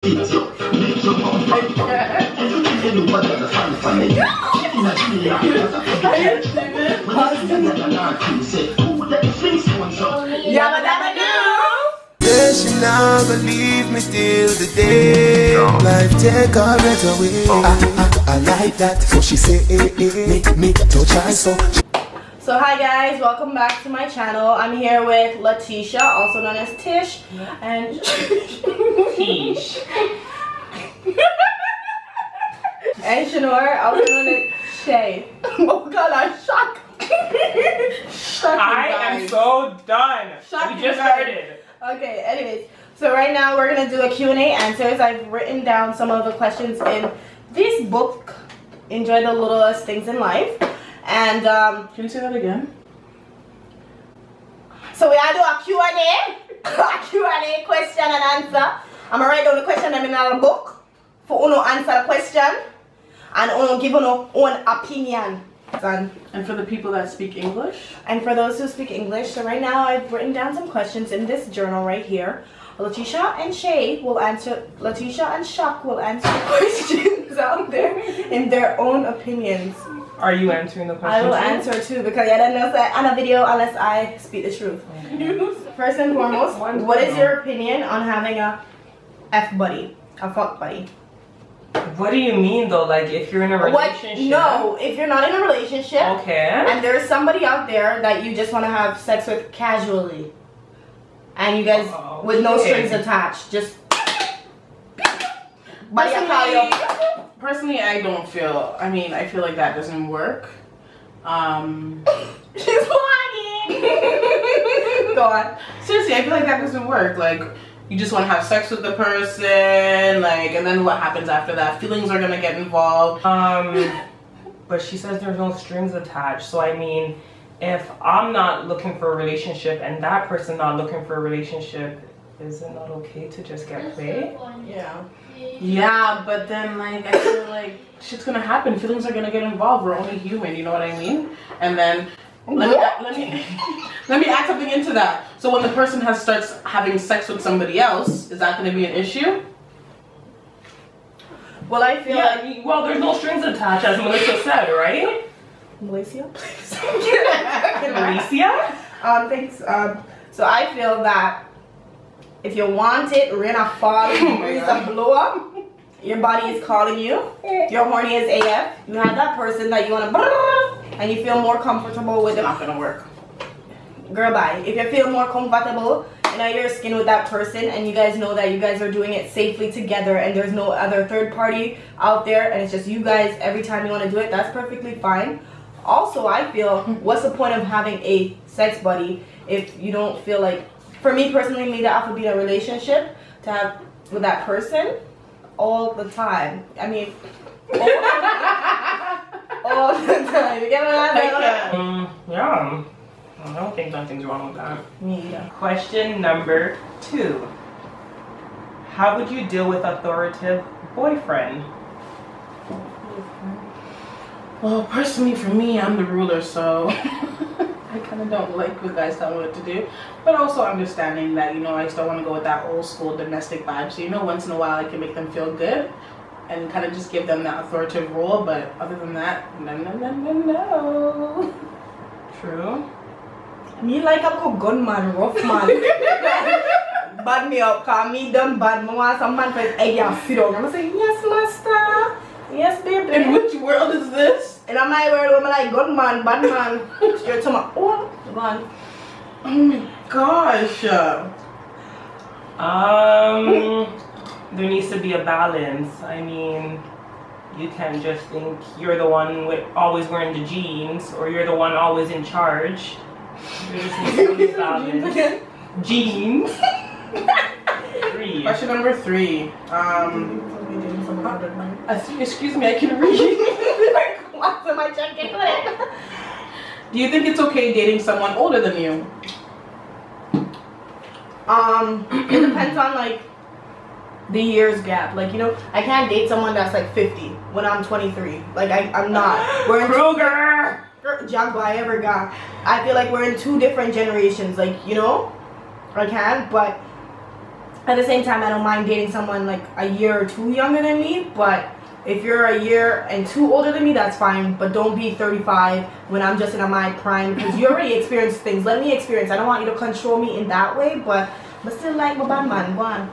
She not gonna leave me till the day. Life take her breath away. I like that. So she say, me touch her so. So hi guys, welcome back to my channel. I'm here with Letitia, also known as Tish, and Tish. and Shanor, also known as Shay. Oh god, I'm shocked. I am so done. We just started. Okay, anyways, so right now we're gonna do a Q&A answers. I've written down some of the questions in this book, Enjoy the Littlest Things in Life. And can you say that again? So we are do a Q&A, Q&A question and answer. I'm gonna write down the question in the book for uno answer the question and uno give uno own opinion. And for the people that speak English? And for those who speak English, so right now I've written down some questions in this journal right here. Letitia and Shay will answer, Letitia and Shaq will answer the questions out there in their own opinions. Are you answering the question? I will answer too because I don't know on a video unless I speak the truth. Okay. First and foremost, what is your opinion on having a F buddy, a fuck buddy? What do you mean though? Like if you're in a relationship? No, if you're not in a relationship, okay, and there's somebody out there that you just want to have sex with casually, and you guys with no strings attached, just. Personally, I don't feel. I mean, I feel like that doesn't work. She's lying. Go on. Seriously, I feel like that doesn't work. Like. You just want to have sex with the person, like, and then what happens after that? Feelings are gonna get involved. But she says there's no strings attached. So I mean, if I'm not looking for a relationship and that person not looking for a relationship, is it not okay to just get played? Yeah. Yeah, but then like I feel like shit's gonna happen. Feelings are gonna get involved. We're only human, you know what I mean? And then. Let me add something into that. So when the person starts having sex with somebody else, is that going to be an issue? Well, I feel like well, there's no strings attached, as Melissa said, right? Melissa, please. Melissa? Thanks. So I feel that if you want it, rain or fall, breeze or blow up, your body is calling you. You're horny as AF. You have that person that you want to. And you feel more comfortable with it. It's not gonna work. Girl, bye. If you feel more comfortable in your skin with that person and you guys know that you guys are doing it safely together and there's no other third party out there and it's just you guys every time you want to do it, that's perfectly fine. Also, I feel, what's the point of having a sex buddy if you don't feel like, for me personally, maybe I have to be in a relationship to have with that person all the time. I mean, all the time. You get what I mean? Yeah. I don't think nothing's wrong with that. Me either. Question number 2. How would you deal with authoritative boyfriend? Well, personally for me, I'm the ruler, so I kind of don't like when guys tell me what to do. But also understanding that, you know, I still want to go with that old school domestic vibe. So, you know, once in a while I can make them feel good. And kind of just give them that authoritative role, but other than that, no. True. Me like a good gunman, rough man. Bad me up, call me done bad. I want some man for his egg and sit down. I'm gonna say, yes, master. Yes, baby. In which world is this? In my world, I'm like gunman, bad man. Straight to my gone. Oh my gosh. There needs to be a balance. I mean, you can't just think you're the one always wearing the jeans or you're the one always in charge. There just needs to be a balance. Jeans. 3. Question number 3. Excuse me, I can read. What's in my jacket? Do you think it's okay dating someone older than you? It depends on like the years gap. Like, you know, I can't date someone that's like 50 when I'm 23. Like I'm not. We're in Kruger. Jaguar ever got. I feel like we're in 2 different generations. Like, you know, I can, but At the same time, I don't mind dating someone like a year or two younger than me, but if you're a year and two older than me, that's fine. But don't be 35 when I'm just in my prime, because you already experienced things. Let me experience. I don't want you to control me in that way, but still like my bad man. Go on.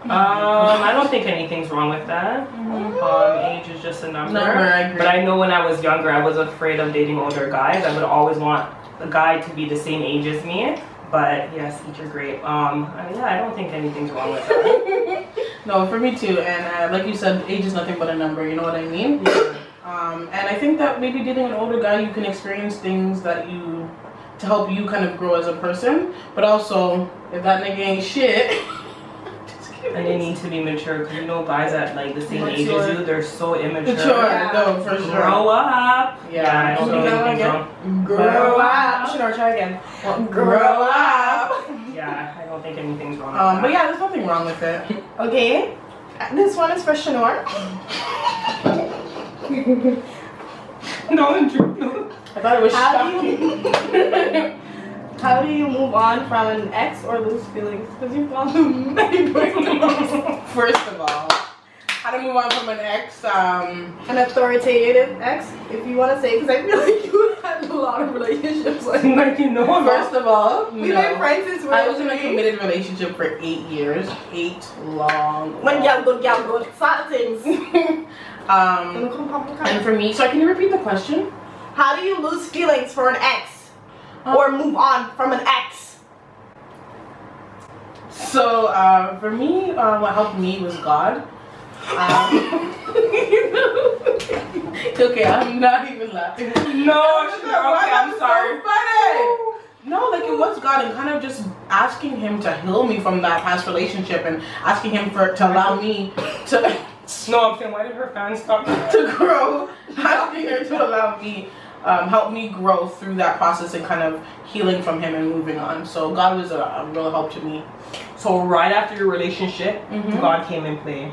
I don't think anything's wrong with that. Age is just a number. I agree. But I know when I was younger, I was afraid of dating older guys. I would always want a guy to be the same age as me. But yes, eat your grape. Yeah, I don't think anything's wrong with that. No, for me too. And like you said, age is nothing but a number. You know what I mean? Yeah. And I think that maybe dating an older guy, you can experience things that you to help you kind of grow as a person. But also, if that nigga ain't shit. And they need to be mature, because you know guys at like the same age as you, they're so immature. Yeah. No, for sure. Grow up. Yeah, I don't think anything's wrong. Grow up. Should I try again? Grow up. Yeah, I don't think anything's wrong. But yeah, there's nothing wrong with it. Okay. This one is for Shanor. No, Drew. I thought it was shocking. How do you move on from an ex or lose feelings? Because you've gone through many breakups. First of all, how to move on from an ex? An authoritative ex, if you want to say, because I feel like you had a lot of relationships. Like you know. First of all, we've been friends since I was in a committed relationship for 8 years. 8 long. When y'all good, fat things. And for me, so can you repeat the question? How do you lose feelings for an ex? Or move on from an ex? So, for me, what helped me was God. Okay, I'm not even laughing. No, okay, I'm sorry. So funny. No, like it was God, and kind of just asking Him to heal me from that past relationship, and asking Him to allow me to. No, I'm saying, why did her fans stop? To grow, asking her to allow me. Help me grow through that process and kind of healing from him and moving on. So God was a real help to me. So right after your relationship, God came in play.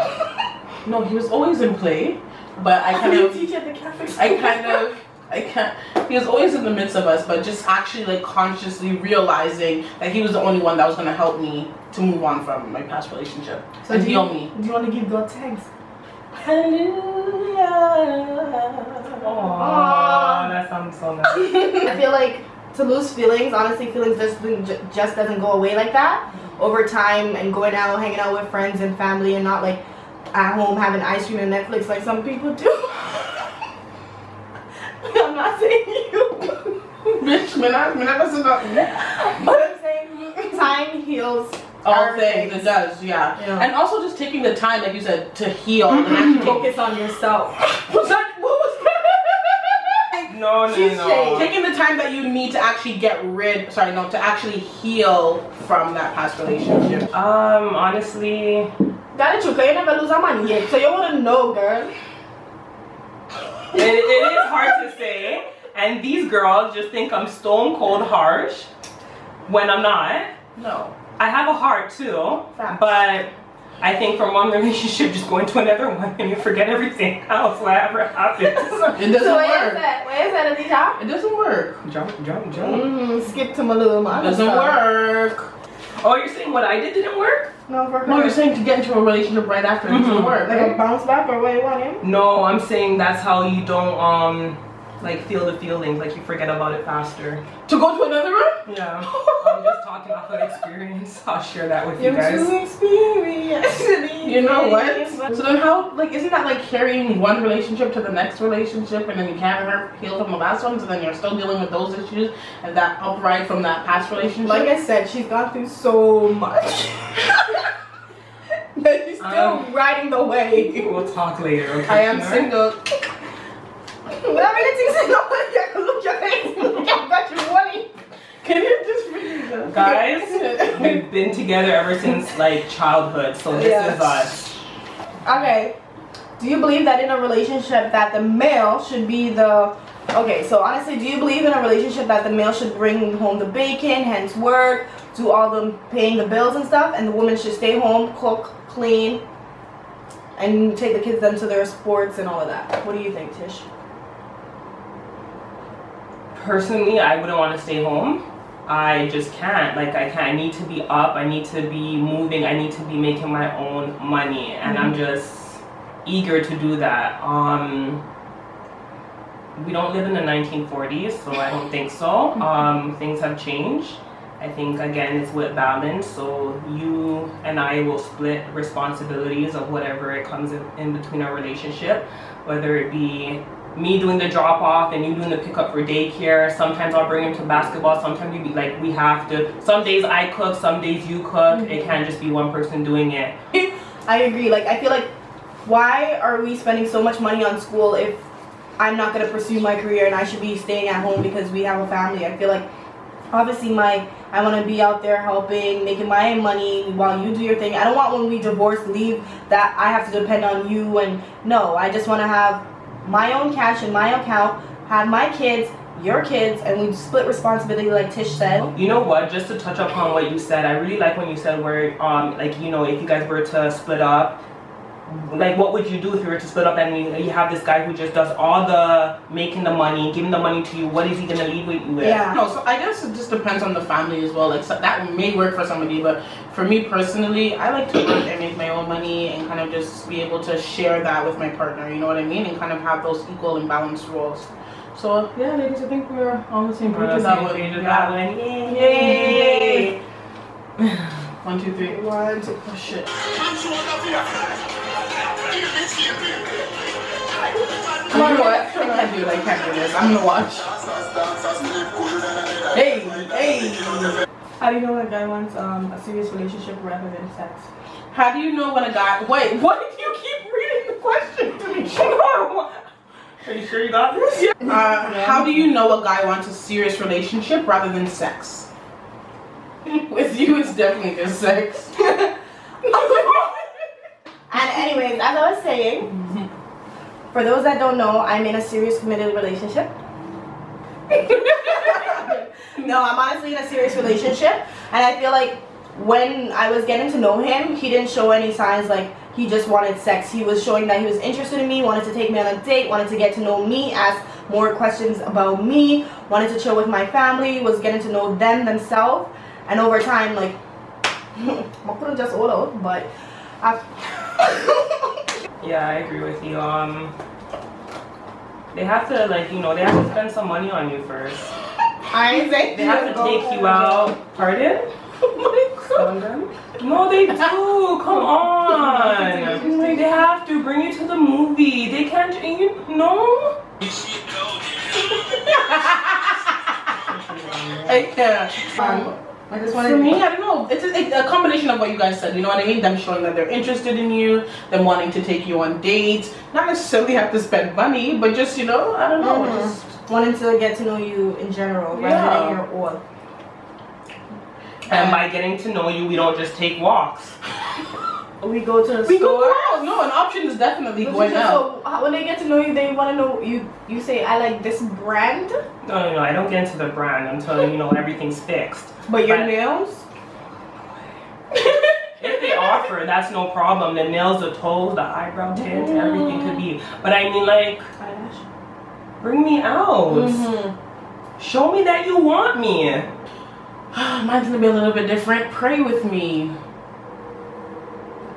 No, he was always in play, but I kind of, teach at the Catholic school. I can't. He was always in the midst of us, but just actually like consciously realizing that he was the only one that was gonna help me to move on from my past relationship and heal me. Do you want to give God thanks? Hallelujah. Aww, that sounds so nice. I feel like to lose feelings, honestly, feelings just doesn't go away like that. Over time and going out, hanging out with friends and family, and not like at home having ice cream and Netflix like some people do. I'm not saying you. Bitch, me not listen up. But I'm saying time heals all things. It does, yeah. And also just taking the time, like you said, to heal and actually focus on yourself. What was that? No. Taking the time that you need to actually to actually heal from that past relationship. Honestly, Got it, you never lose a man yet, so you wanna know, girl. it is hard to say, and these girls just think I'm stone cold harsh when I'm not. No. I have a heart too, but I think from one relationship just going to another one and you forget everything else whatever happened. It doesn't work. Where is that, Adita? It doesn't work. Jump. Skip to my little man. It doesn't work. Oh, you're saying what I did didn't work? No, for her. No, you're saying to get into a relationship right after it doesn't work. Like a bounce back or what you want, yeah? No, I'm saying that's how you don't like feel the feelings, like you forget about it faster. To go to another one? Yeah. I'm just talking off of experience. I'll share that with you guys. You know what? So then how, like, isn't that like carrying one relationship to the next relationship, and then you can't ever heal from the last one, so then you're still dealing with those issues and that upright from that past relationship? Like I said, she's gone through so much. But she's still riding the wave. We'll talk later, okay? I am single. Can you just read that? Guys, we've been together ever since like childhood, so this is us. Okay. Do you believe that in a relationship that the male should be the... Okay, so honestly, do you believe in a relationship that the male should bring home the bacon, hence work, do all the paying the bills and stuff, and the woman should stay home, cook, clean, and take the kids then to their sports and all of that? What do you think, Tish? Personally, I wouldn't want to stay home. I just can't. Like, I need to be up, I need to be moving, I need to be making my own money, and I'm just eager to do that. We don't live in the 1940s, so I don't think so. Things have changed. I think, again, it's with balance, so you and I will split responsibilities of whatever it comes in between our relationship, whether it be me doing the drop off and you doing the pickup for daycare. Sometimes I'll bring him to basketball, sometimes you'd be like, we have to, some days I cook, some days you cook. It can't just be one person doing it. I agree. Like, I feel like, why are we spending so much money on school if I'm not going to pursue my career and I should be staying at home because we have a family? I feel like, obviously, I want to be out there helping, making my own money while you do your thing. I don't want, when we divorce, leave, that I have to depend on you. And no, I just want to have my own cash in my account, have my kids, your kids, and we split responsibility like Tish said. You know what, just to touch upon what you said, I really like when you said where, like, you know, if you guys were to split up, like, what would you do if you were to split up and you have this guy who just does all the making the money, giving the money to you? What is he gonna leave with you with? Yeah. No, so I guess it just depends on the family as well. Like, so that may work for somebody, but for me personally, I like to work and make my own money and kind of just be able to share that with my partner, you know what I mean? And kind of have those equal and balanced roles. So yeah, ladies, I think we're on the same page with that one. Yay! 1, 2, 3. 1, 2. Oh shit. Come on, what? I can't do it. I can't do this. I'm gonna watch. Hey, hey. How do you know when a guy wants a serious relationship rather than sex? How do you know when a guy? Wait, what did you keep reading the question to me? Are you sure you got this? How do you know a guy wants a serious relationship rather than sex? With you, it's definitely just sex. And anyways, as I was saying, for those that don't know, I'm in a serious committed relationship. No, I'm honestly in a serious relationship, and I feel like when I was getting to know him, he didn't show any signs like he just wanted sex. He was showing that he was interested in me, wanted to take me on a date, wanted to get to know me, ask more questions about me, wanted to chill with my family, was getting to know them themselves. And over time, like, I couldn't just all out, but after Yeah, I agree with you. They have to, like, you know, they have to spend some money on you first. I ain't saying they have to take you out. Pardon? No, they do. Come on. They have to bring you to the movie. They can't, you know? I can't. I just wanted For me, I don't know. It's a combination of what you guys said. You know what I mean? Them showing that they're interested in you, them wanting to take you on dates. Not necessarily have to spend money, but just, you know, I don't know. Just wanting to get to know you in general, rather than your all. And by getting to know you, we don't just take walks. We go to the we store. go out. No, an option is definitely going out. So when they get to know you, they want to know you. You say, I like this brand. No, I don't get into the brand until, you know, everything's fixed. But your nails? If they offer, that's no problem. The nails, the toes, the eyebrow tint, everything could be. But I mean, like, Eyelash. Bring me out. Show me that you want me. Mine's gonna be a little bit different. Pray with me.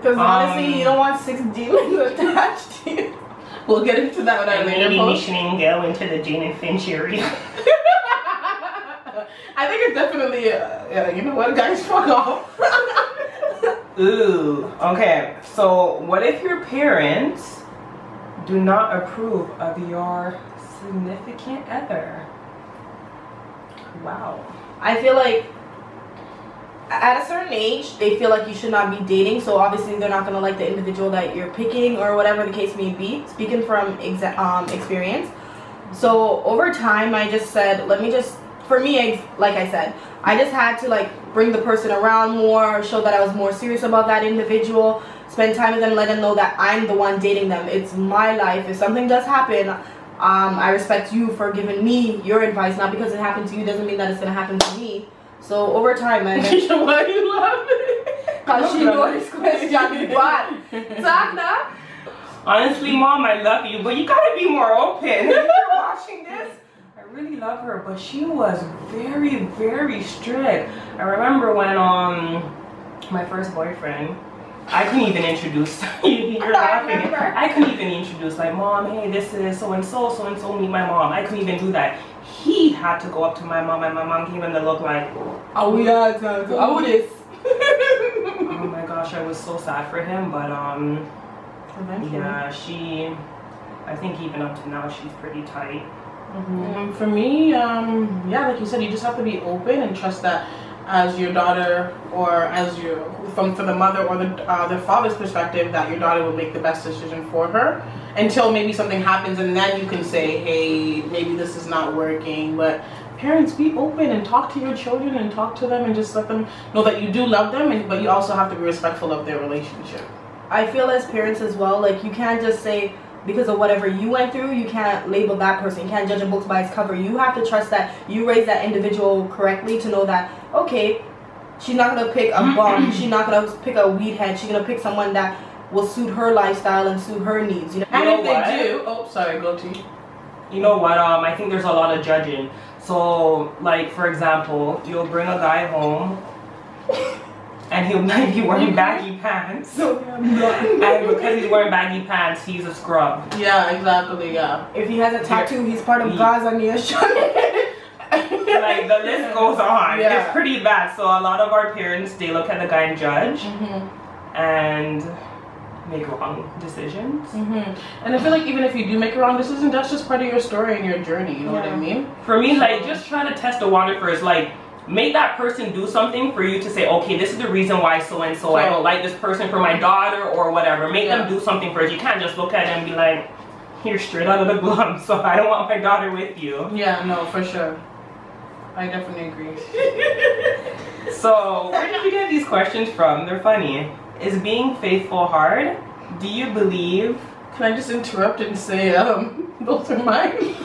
Because honestly, you don't want 6 demons attached to you. We'll get into that when I later post. Maybe we go into the Jane and Finch area. I think it's definitely, yeah, you know what, guys, fuck off. Ooh, okay. So, what if your parents do not approve of your significant other? Wow. I feel like at a certain age, they feel like you should not be dating, so obviously they're not going to like the individual that you're picking or whatever the case may be, speaking from experience. So over time, I just said, let me just, for me, like I said, I just had to like bring the person around more, show that I was more serious about that individual, spend time with them, let them know that I'm the one dating them. It's my life. If something does happen, I respect you for giving me your advice. Not because it happened to you doesn't mean that it's going to happen to me. So over time, I Keisha, why are you laughing? because she knows this question bad. Sagna? Honestly, Mom, I love you, but you gotta be more open. If you're watching this, I really love her, but she was very, very strict. I remember when my first boyfriend, I couldn't even introduce. You're laughing. I couldn't even introduce like, mom, hey, this is so and so meet my mom. I couldn't even do that. He had to go up to my mom, and my mom gave him the look like, oh yeah, oh this. Oh my gosh, I was so sad for him, but Eventually. yeah, I think even up to now she's pretty tight. For me, yeah, like you said, you just have to be open and trust that as your daughter, or as your from the mother or the father's perspective, that your daughter will make the best decision for her until maybe something happens, and then you can say, hey, maybe this is not working. But parents, be open and talk to your children and talk to them and just let them know that you do love them, but you also have to be respectful of their relationship. I feel as parents as well, like you can't just say because of whatever you went through, you can't label that person. You can't judge a book by its cover. You have to trust that you raised that individual correctly to know that, okay, she's not going to pick a bum. She's not going to pick a weed head. She's going to pick someone that will suit her lifestyle and suit her needs. You know? And You know if they what? do, oh, sorry, go to you. You know what? I think there's a lot of judging. So, like for example, you'll bring a guy home, and he'll might be wearing baggy pants. And because he's wearing baggy pants, he's a scrub. Yeah, exactly. Yeah. If he has a tattoo, he's part of Gaza Nation. Like the list goes on. Yeah. It's pretty bad. So a lot of our parents, they look at the guy and judge, and make wrong decisions. And I feel like even if you do make a wrong decision, that's just part of your story and your journey. You know what I mean? For me, like just trying to test the water first. Like make that person do something for you to say, okay, this is the reason why so and so I don't like this person for my daughter or whatever. Make them do something first. You can't just look at it and be like, you're straight out of the glum, so I don't want my daughter with you. Yeah, no, for sure. I definitely agree. So where did you get these questions from? They're funny. Is being faithful hard? Do you believe? Can I just interrupt and say, those are mine?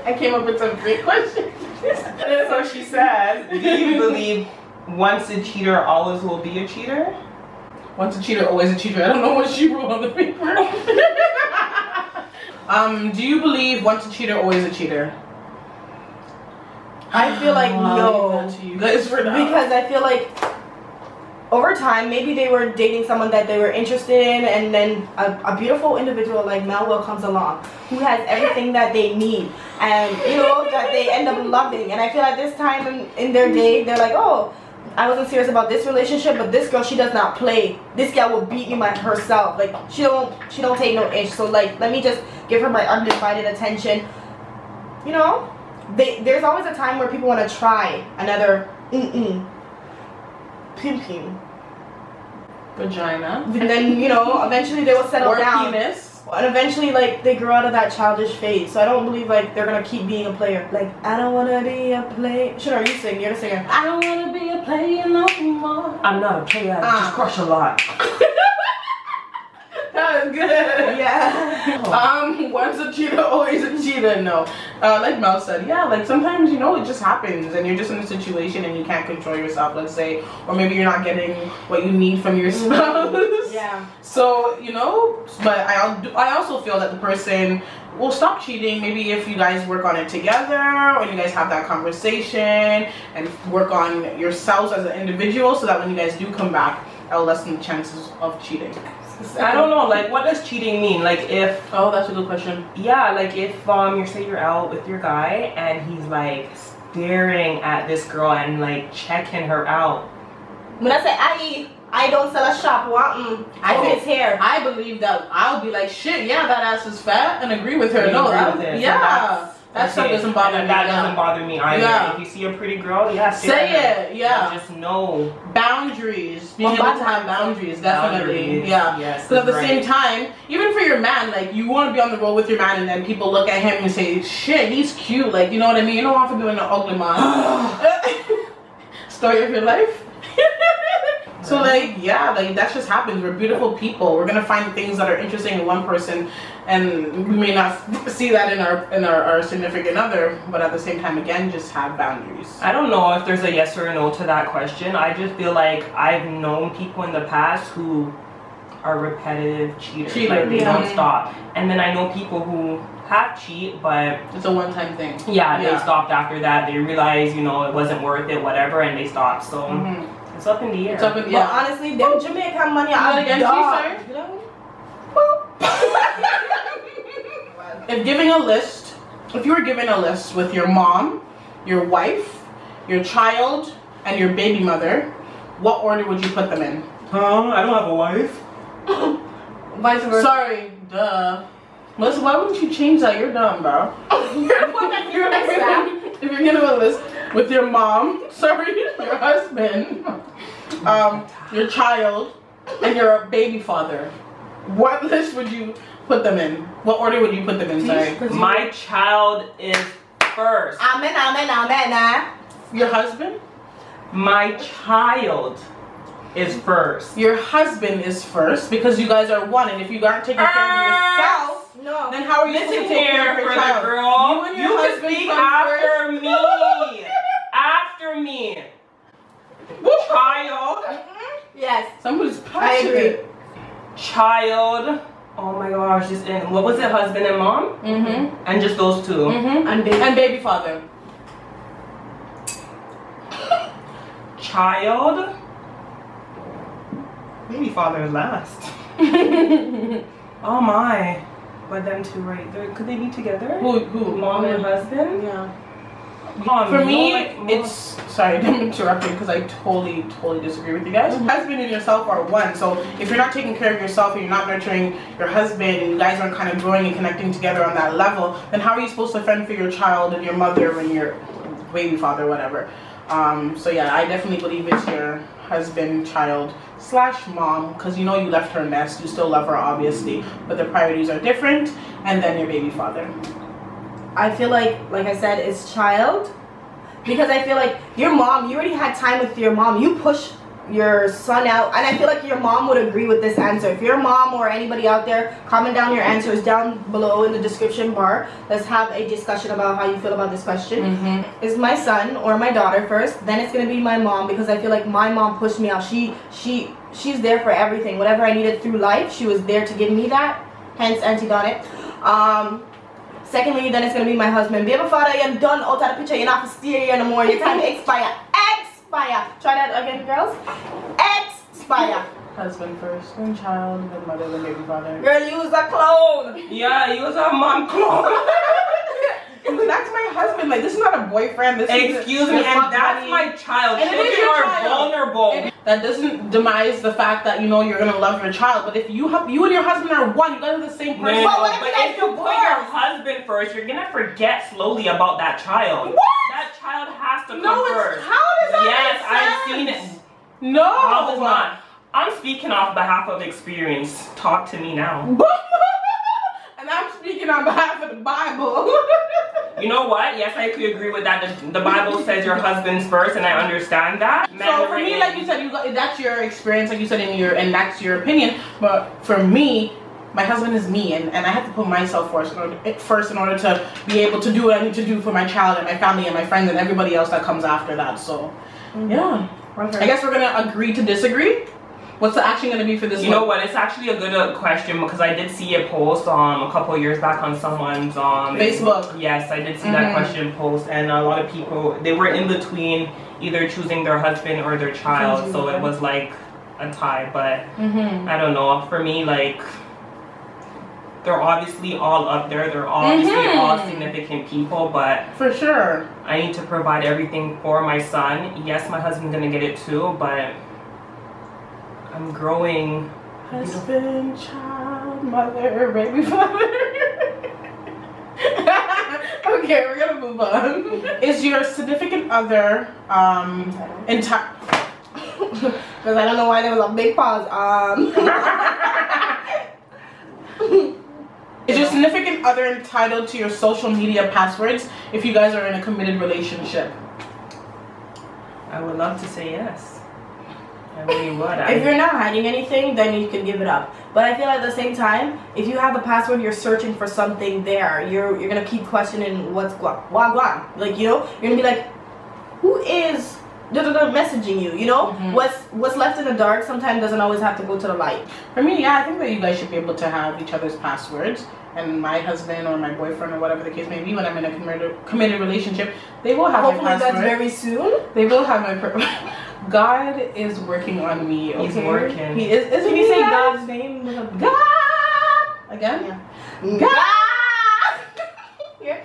I came up with some great questions. So she says, do you believe once a cheater always will be a cheater? Once a cheater, always a cheater. I don't know what she wrote on the paper. Do you believe once a cheater, always a cheater? I feel like no. I'll leave that to you guys for now. Because I feel like over time, maybe they were dating someone that they were interested in, and then a beautiful individual like Melville comes along who has everything that they need, and you know, that they end up loving. And I feel like this time in their day, they're like, oh, I wasn't serious about this relationship, but this girl, she does not play. This girl will beat me by herself. Like she don't take no inch. So like, let me just give her my undivided attention. You know, there's always a time where people want to try another pimping vagina, and then you know, eventually they will settle or down. penis. And eventually, like, they grow out of that childish phase. So I don't believe, like, they're gonna keep being a player. Like, I don't wanna be a player. Sure, you sing. You're the singer. I don't wanna be a player no more. I'm not a player. I just crush a lot. That was good. Yeah. Once a cheater, always a cheater. No. Like Mel said, yeah, like sometimes, you know, it just happens and you're just in a situation and you can't control yourself, let's say, or maybe you're not getting what you need from your spouse. Yeah. So, you know, but I also feel that the person will stop cheating maybe if you guys work on it together, or you guys have that conversation and work on yourselves as an individual, so that when you guys do come back, it'll lessen the chances of cheating. I don't know, like what does cheating mean? Like if Oh, that's a good question. yeah, like if you say you're out with your guy and he's like staring at this girl and like checking her out. When I say I don't sell a shop, I think it's hair. I believe that I'll be like, shit, yeah, that ass is fat, and agree with her. You No, agree that, with it. So yeah, that stuff doesn't bother me. That doesn't bother me either. Yeah. If you see a pretty girl, yeah, Say it, yeah. Just know Boundaries, being able to have boundaries, definitely. Boundaries, Yeah. yes, But at the right. same time, even for your man, like you want to be on the road with your man, and then people look at him and say, shit, he's cute. Like, you know what I mean? You don't want to be doing the ugly man. Story of your life. So like, yeah, like that just happens. We're beautiful people. We're gonna find things that are interesting in one person, and we may not see that in our significant other, but at the same time, again, just have boundaries. I don't know if there's a yes or a no to that question. I just feel like I've known people in the past who are repetitive cheaters. Cheaters, Like they yeah. don't stop. And then I know people who have cheat, but It's a one-time thing. yeah, they stopped after that. They realized, you know, it wasn't worth it, whatever, and they stopped. So it's up in the air. It's up in, But honestly, them Jamaican money, Not I'm against you, dog. If giving a list, if you were given a list with your mom, your wife, your child, and your baby mother, what order would you put them in? Huh? I don't have a wife. Vice versa. Sorry, duh. Melissa, why wouldn't you change that? You're dumb, bro. If you're given a list with your mom, sorry, your husband, your child, and your baby father, what list would you put them in? What order would you put them in? Sorry. My child is first. Amen, amen, amen. Your husband? My child is first. Your husband is first because you guys are one, and if you aren't taking care of yourself, No. then how are you supposed to take care of your for the child? girl. You and your You can husband speak come after first. me. After me. Child. Yes. Somebody's I passionate. agree. Child. Oh my gosh. Just in, what was it? Husband and mom? And just those two. And baby. And baby father. Child. Baby father is last. Oh my. But them two right there. Could they be together? Who? Mom and husband? Yeah. Mom, For me, like, it's sorry, I'm interrupting because I totally disagree with you guys. Husband and yourself are one. So if you're not taking care of yourself and you're not nurturing your husband and you guys aren't kind of growing and connecting together on that level, then how are you supposed to fend for your child and your mother and your baby father, whatever? So yeah, I definitely believe it's your husband, child / mom, because you know you left her nest. You still love her, obviously, but the priorities are different. And then your baby father. I feel like I said, it's child. Because I feel like your mom, you already had time with your mom. You push your son out. And I feel like your mom would agree with this answer. If your mom or anybody out there, comment down your answers down below in the description bar. Let's have a discussion about how you feel about this question. Is my son or my daughter first? Then it's going to be my mom, because I feel like my mom pushed me out. She's there for everything. Whatever I needed through life, she was there to give me that. Hence, Auntie Donnet. Secondly, then it's going to be my husband. Baby father, you're done out of the picture. You're not to stay here no more. Your time expire. Expire. Try that again, girls. Expire. Husband first, then child, then mother, then baby father. Girl, you was a clone. Yeah, you was a mom clone. That's my husband. Like, this is not a boyfriend. This Excuse me, and that's my child. And it is Children your are child. vulnerable. That doesn't demise the fact that, you know, you're gonna love your child. But if you and your husband are one, you guys are the same person. No, But what if but you guys if you put divorce? your husband first, you're gonna forget slowly about that child. What? That child has to No, come it's first. how does that Yes, make I've sense? seen it. No. How does not? I'm speaking off behalf of experience. Talk to me now. And I'm speaking on behalf of the Bible. You know what? Yes, I could agree with that. The Bible says your husband's first, and I understand that. So for me, like you said, that's your experience, like you said, and that's your opinion. But for me, my husband is me, and I have to put myself first in order to be able to do what I need to do for my child and my family and my friends and everybody else that comes after that. So yeah, I guess we're gonna agree to disagree. What's the action gonna be for this? You know what? It's actually a good question, because I did see a post a couple of years back on someone's Facebook. Yes, I did see that question post, and a lot of people, they were in between either choosing their husband or their child, so it was like a tie. But I don't know. For me, like, they're obviously all up there. They're obviously all significant people, but for sure, I need to provide everything for my son. Yes, my husband's gonna get it too, but I'm growing. husband, child, mother, baby father. Okay, we're gonna move on. Is your significant other because I don't know why there was a big pause. Is your significant other entitled to your social media passwords if you guys are in a committed relationship? I would love to say yes. I really would. If you're not hiding anything, then you can give it up. But I feel at the same time, if you have a password, you're searching for something there. You're gonna keep questioning what's guan. Like, you know, you're gonna be like, who is messaging you, you know? What's left in the dark sometimes doesn't always have to go to the light. For me, yeah, I think that you guys should be able to have each other's passwords. And my husband or my boyfriend or whatever the case may be, when I'm in a committed relationship, they will have Hopefully my password. that's very soon. They will have my God is working on me. Okay? He's working. He is. Can you say God's name? God again? Yeah. God.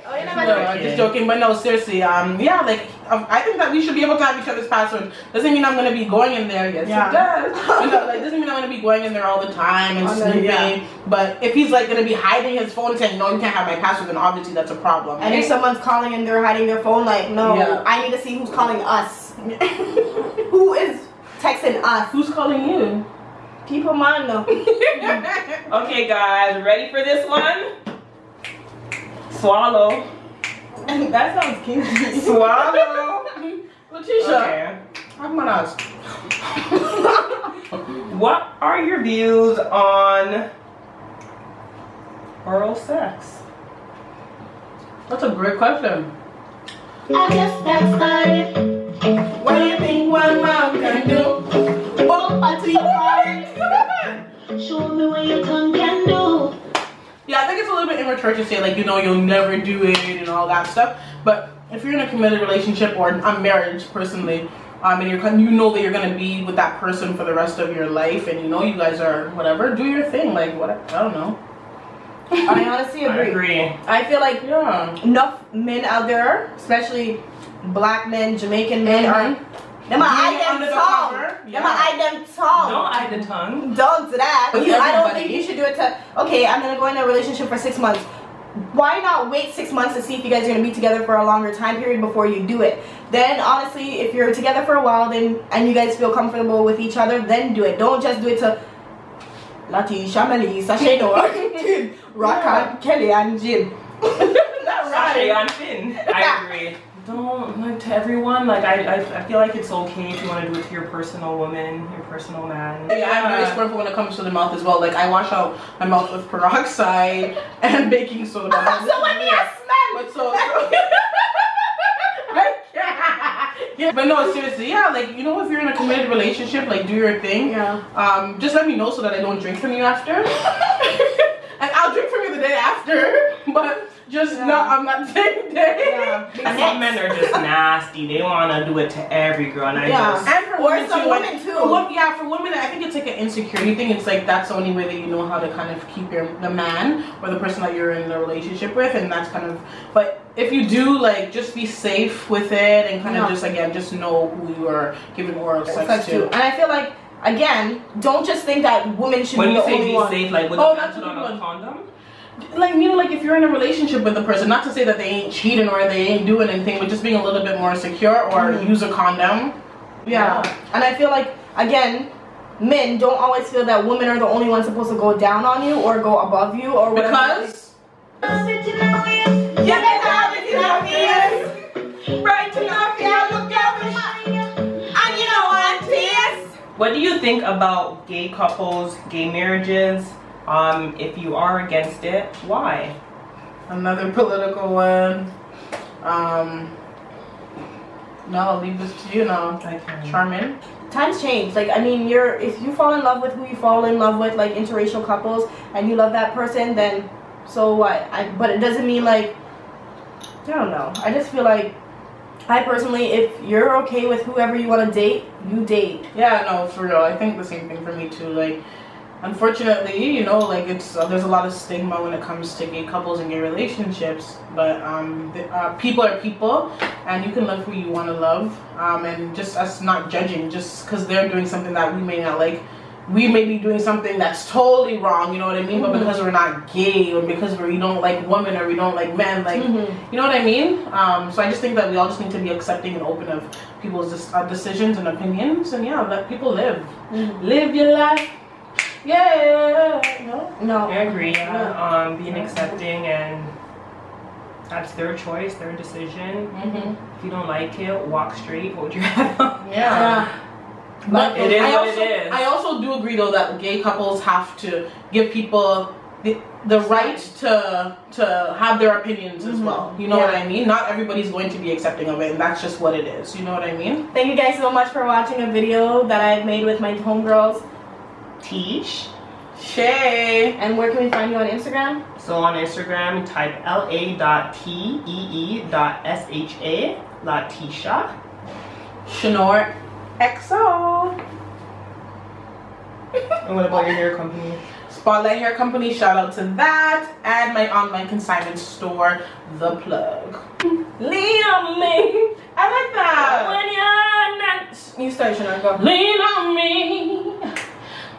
Oh, you're not No, I'm just joking, but no, seriously. Yeah, like I think that we should be able to have each other's passwords. Doesn't mean I'm gonna be going in there. Yes, it does. But no, like doesn't mean I'm gonna be going in there all the time and snooping. Yeah. But if he's like gonna be hiding his phone and saying no, you can't have my password, then obviously that's a problem. And if someone's calling and they're hiding their phone, like no, I need to see who's calling us. Who is texting us? Who's calling you? People mind though. Okay, guys, ready for this one? Swallow. That sounds kinky. Swallow. Letitia. Okay. I'm gonna ask. What are your views on oral sex? That's a great question. I just got started. What do you think one mom can do? Oh, until you heart. Show me what your tongue can do. Yeah, I think it's a little bit immature to say like, you know, you'll never do it and all that stuff. But if you're in a committed relationship or a marriage personally, and you know that you're gonna be with that person for the rest of your life, and you know you guys are whatever, do your thing. Like what? I don't know. I honestly agree. I feel like enough men out there, especially black men, Jamaican men, are them eye them tongue. Them eye them tongue. Don't eye the tongue. Don't do that. I don't think you should do it to. Okay, I'm gonna go in a relationship for 6 months. Why not wait 6 months to see if you guys are gonna be together for a longer time period before you do it? Then honestly, if you're together for a while, then and you guys feel comfortable with each other, then do it. Don't just do it to Latisha, Melissa, Shano, Rakan, Kelly, and Jim. Sashay and Finn. I agree. Don't like to everyone. Like I feel like it's okay if you want to do it to your personal woman, your personal man. Yeah, I'm very squirreful when it comes to the mouth as well. Like I wash out my mouth with peroxide and baking soda. So when you smell, but so yeah, but no, seriously, yeah, like you know, if you're in a committed relationship, like do your thing. Yeah. Just let me know so that I don't drink from you after. And I'll drink from you the day after, but just I'm not saying that. And some men are just nasty. They want to do it to every girl, and and for women too. For women, I think it's like an insecurity thing. It's like that's the only way that you know how to kind of keep the man or the person that you're in a relationship with, and that's kind of. But if you do, like, just be safe with it and kind of just again just know who you are giving oral sex to. And I feel like again, don't just think that women should be the only one. When you say be safe, like with a condom. Like, you know, like if you're in a relationship with a person, not to say that they ain't cheating or they ain't doing anything, but just being a little bit more secure or use a condom. Yeah. And I feel like, again, men don't always feel that women are the only ones supposed to go down on you or go above you or whatever. Because? What do you think about gay couples, gay marriages? If you are against it, why? Another political one. No, I'll leave this to you now. Charmin. Times change. Like, I mean, if you fall in love with who you fall in love with, like interracial couples, and you love that person, then so what? But it doesn't mean like, I don't know. I just feel like, I personally, if you're okay with whoever you want to date, you date. Yeah, no, for real. I think the same thing for me too. Like, unfortunately, you know, like it's there's a lot of stigma when it comes to gay couples and gay relationships. But people are people, and you can love who you want to love. And just us not judging just because they're doing something that we may not like. We may be doing something that's totally wrong, you know what I mean? But because we're not gay, or because we don't like women, or we don't like men, like, you know what I mean? So I just think that we all just need to be accepting and open of people's decisions and opinions, and yeah, let people live. Live your life. Yeah. No. I agree. Being accepting, and that's their choice, their decision. If you don't like it, walk straight, hold your head up. Yeah. But it is what it is. I also do agree though that gay couples have to give people the right to have their opinions as well. You know what I mean? Not everybody's going to be accepting of it, and that's just what it is. You know what I mean? Thank you guys so much for watching a video that I've made with my homegirls, Tish, Shay. And where can we find you on Instagram? So on Instagram, type la.tee.sha.Tisha. Shanor XO. And what about your hair company? Spotlight Hair Company, shout out to that. And my online consignment store, The Plug. Lean on me. I like that. When you're not. You start, Shanor, go. Lean on me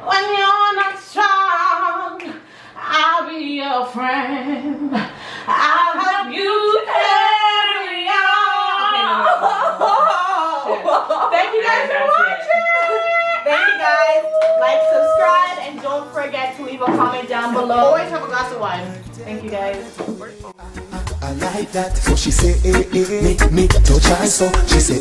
when you're not strong. I'll be your friend. I'll help you carry on. Thank you guys for watching. Thank you guys. Like, subscribe, and don't forget to leave a comment down below. Always have a glass of wine. Thank you guys. I like that. So she say, me touch her, so she say,